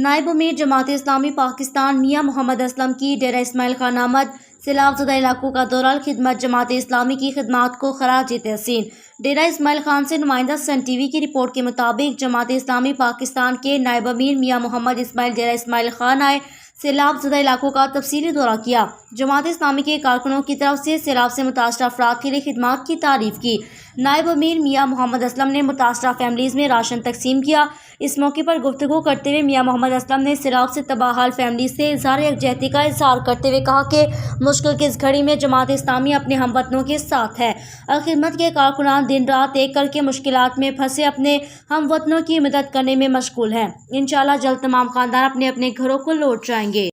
نائب امیر جماعت اسلامی پاکستان میاں محمد اسلم کی ڈیرہ اسماعیل خان آمد، سیلاب زدہ علاقوں کا دورہ، خدمت جماعت اسلامی کی خدمات کو خراج تحسین۔ ڈیرہ اسماعیل خان سے نمائندہ سن ٹی وی کی رپورٹ کے مطابق جماعت اسلامی پاکستان کے نائب امیر میاں محمد اسماعیل ڈیرہ اسماعیل خان آئے، سیلاب زدہ علاقوں کا تفصیلی دورہ کیا۔ جماعت اسلامی کے کارکنوں کی طرف سے سیلاب سے متاثرہ افراد کے لیے خدمات کی تعریف کی۔ نائب امیر میاں محمد اسلم نے متاثرہ فیملیز میں راشن تقسیم کیا۔ اس موقع پر گفتگو کرتے ہوئے میاں محمد اسلم نے سیلاب سے تباہ حال فیملیز سے اظہار یکجہتی کا اظہار کرتے ہوئے کہا کہ مشکل کی اس گھڑی میں جماعت اسلامی اپنے ہم وطنوں کے ساتھ ہے اور خدمت کے کارکنان دن رات ایک کر کے مشکلات میں پھنسے اپنے ہم وطنوں کی مدد کرنے میں مشغول ہیں۔ انشاءاللہ جلد تمام خاندان اپنے اپنے گھروں کو لوٹ جائیں گے۔